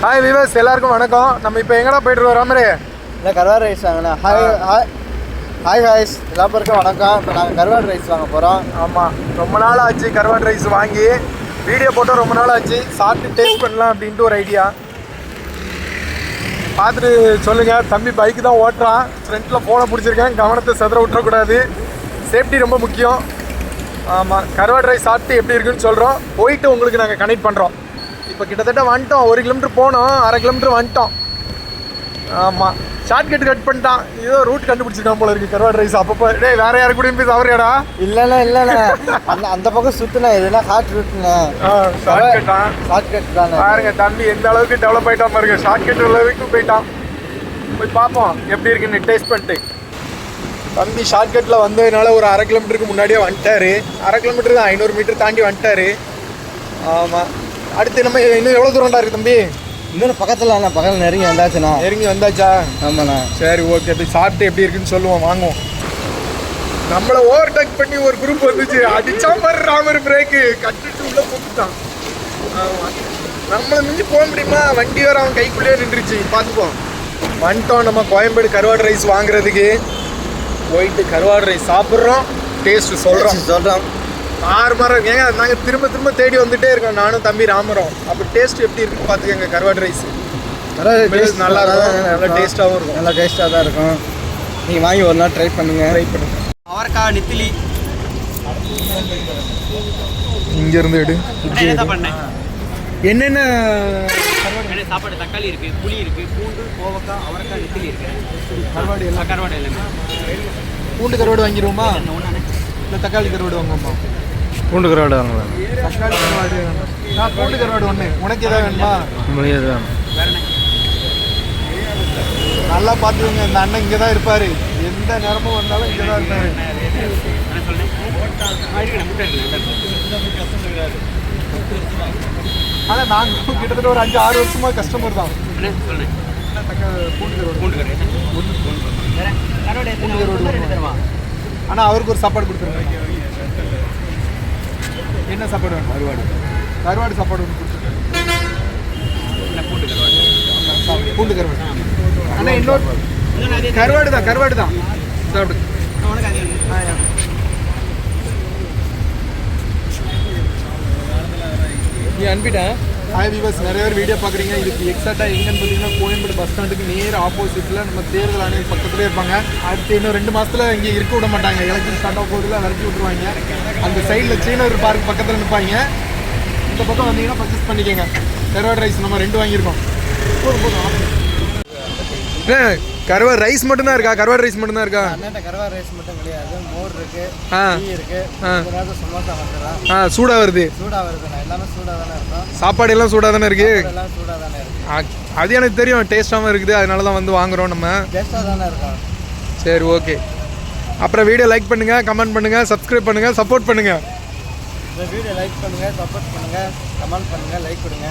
Hi viewers, எல்லாருக்கும் வணக்கம். நம்ம இப்போ எங்கடா போயிட்டு இருக்கோம் ராமரே? இல்லை கருவாடு ரைஸ் வாங்கண்ணா. ஹாய் ஹாய்ஸ் எல்லாருக்கும் வணக்கம். இப்போ நாங்கள் கருவாடு ரைஸ் வாங்க போகிறோம். ஆமாம், ரொம்ப நாள் ஆச்சு கருவாடு ரைஸ் வாங்கி. வீடியோ போட்டால் ரொம்ப நாள் ஆச்சு. சாப்பிட்டு டேஸ்ட் பண்ணலாம் அப்படின்ட்டு ஒரு ஐடியா. பார்த்துட்டு சொல்லுங்கள். தம்பி பைக்கு தான் ஓட்டுறான். ஃப்ரண்ட்டில் ஃபோனை பிடிச்சிருக்கேன். கவனத்தை செதற விட்டுறக்கூடாது. சேஃப்டி ரொம்ப முக்கியம். ஆமாம், கருவாடு ரைஸ் சாப்பிட்டு எப்படி இருக்குன்னு சொல்கிறோம். போயிட்டு உங்களுக்கு நாங்கள் கனெக்ட் பண்ணுறோம். இப்போ கிட்டத்தட்ட வந்துட்டோம். 1 கிலோமீட்டர் போனோம், 1/2 கிலோமீட்டர் வந்துட்டோம். ஆமாம், ஷார்ட்கட் கட் பண்ணிட்டான். ஏதோ ரூட் கண்டுபிடிச்சிருக்கான் போல இருக்குது கருவாடு ரைஸ். அப்பப்போ டேய் வேறு யாரு கூடயும் போய் தவறியாடா? இல்லைண்ணா அந்த பக்கம் சுற்றுனா இதுனா ஹார்ட் ரூட்ண்ணே. ஷார்ட்கட் தானே. பாருங்க தம்பி எந்த அளவுக்கு டெவலப் ஆகிட்டான் பாருங்க. ஷார்ட்கட் அளவுக்கு போயிட்டான். போய் பார்ப்போம் எப்படி இருக்குன்னு டேஸ்ட் பண்ணிட்டு. தம்பி ஷார்ட்கட்டில் வந்ததுனால ஒரு 1/2 கிலோமீட்டருக்கு முன்னாடியே வந்துட்டார். 1/2 கிலோமீட்டர் தான், 500 மீட்டர் தாண்டி வந்துட்டார். ஆமாம், அடுத்து நம்ம இன்னும் எவ்வளோ தூரம்டா இருக்குது தம்பி? இன்னொரு பக்கத்தில் நெருங்கி வந்தாச்சுண்ணா. நெருங்கி வந்தாச்சா? ஆமாண்ணா. சரி, ஓகே. போய் சாப்பிட்டு எப்படி இருக்குன்னு சொல்லுவோம், வாங்குவோம். நம்மளை ஓவர்டேக் பண்ணி ஒரு குரூப் வந்துச்சு. அடிச்சா மாதிரி ராமர் பிரேக்கு கட்டிட்டு உள்ள போட்டுட்டான். ஆமாம், நம்மளை மிஞ்சி போக முடியுமா? வண்டி வேறு அவன் கைக்குள்ளேயே நின்றுச்சு. பார்த்துப்போம். வந்துட்டோம் நம்ம கோயம்பேடு கருவாடு ரைஸ் வாங்குறதுக்கு. போயிட்டு கருவாடு ரைஸ் சாப்பிட்றோம், டேஸ்ட்டு சொல்கிறோம். ஆறுமாரம் ஏங்க நாங்கள் திரும்ப தேடி வந்துகிட்டே இருக்கோம். நானும் தம்பி ராமரும். அப்போ டேஸ்ட் எப்படி இருக்குன்னு பார்த்துக்கோங்க. கருவாடு ரைஸ் நல்லா இருக்கும், நல்லா டேஸ்ட்டாகவும் இருக்கும். நல்லா டேஸ்ட்டாக தான் இருக்கும். நீங்கள் வாங்கி ஒரு நாள் ட்ரை பண்ணுங்கள். அவரைக்காய் நெத்திலி இங்கேருந்து எடு. என்னென்ன சாப்பாடு? தக்காளி இருக்கு, புளி இருக்கு, பூண்டு, கோவக்காய், அவரைக்காய், நெத்திலி இருக்கு. கருவாடு எல்லாம் கருவாடு எல்லாமே. பூண்டு கருவாடு வாங்கிடுவோமா இல்லை தக்காளி கருவாடு வாங்குவோமா? பூண்டு கருவாடு வாங்கலாம். தக்காளி கருவாடு பூண்டு கருவாடு ஒன்று. உனக்கு எதாவது வேணுமா? வேற என்ன? நல்லா பார்த்துக்கோங்க. இந்த அண்ணன் இங்கே தான் இருப்பார். எந்த நேரமும் வந்தாலும் இங்கே தான் இருப்பார். ஆனால் நாங்கள் கிட்டத்தட்ட ஒரு 5-6 வருஷமாக கஸ்டமர் தான். பூண்டு கருவாடு ஆனால் அவருக்கு ஒரு சாப்பாடு கொடுத்துருங்க. என்ன சாப்பாடு வேணும்? கருவாடு சாப்பாடு ஒன்று கொடுத்துருங்க. பூண்டு கருவாடு. ஆனால் இன்னொரு கருவாடு தான் சாப்பிடு. நீ அனுப்பிட்டேன். ஹாய் வீவர்ஸ், நிறைய பேர் வீடியோ பார்க்குறீங்க. இதுக்கு எக்ஸாக்டாக எங்கன்னு பார்த்தீங்கன்னா கோயம்பேடு பஸ் ஸ்டாண்டுக்கு நேர் ஆப்போசிட்டில் நம்ம தேர்தல் ஆணையம் பக்கத்துலேயே இருப்பாங்க. அடுத்து இன்னும் 2 மாதத்தில் இங்கே இருக்க விட மாட்டாங்க. எலெக்ஷன் ஸ்டார்ட் ஆக போதில் விரட்டி விட்டுருவாங்க. அந்த சைடில் சீனர் பார்க் பக்கத்தில் நிற்பாங்க. இந்த பக்கம் வந்தீங்கன்னா பர்ச்சேஸ் பண்ணிக்கோங்க. கருவாடு ரைஸ் நம்ம 2 வாங்கியிருக்கோம். கருவாடு ரைஸ் மட்டும்தான் இருக்கா? கருவாடு ரைஸ் மட்டும்தான் இருக்கா? கருவாடு ரைஸ் மட்டும் கிடையாது, மோர் இருக்கு, டீ இருக்கு, சமோசா வந்துடுறா. சூடாக வருது. எல்லாமே சூடாக தானே இருக்கும். சாப்பாடு எல்லாம் சூடாக தானே இருக்கு. எல்லாம் சூடாக தானே இருக்கு. அது எனக்கு தெரியும். டேஸ்ட்டாகவும் இருக்குது. அதனால தான் வந்து வாங்குறோம் நம்ம. டேஸ்ட்டாக தானே இருக்கும். சரி, ஓகே. அப்புறம் வீடியோ லைக் பண்ணுங்கள், கமெண்ட் பண்ணுங்கள், சப்ஸ்கிரைப் பண்ணுங்கள், சப்போர்ட் பண்ணுங்கள். இந்த வீடியோ லைக் பண்ணுங்கள், சப்போர்ட் பண்ணுங்கள், கமெண்ட் பண்ணுங்கள், லைக் கொடுங்க.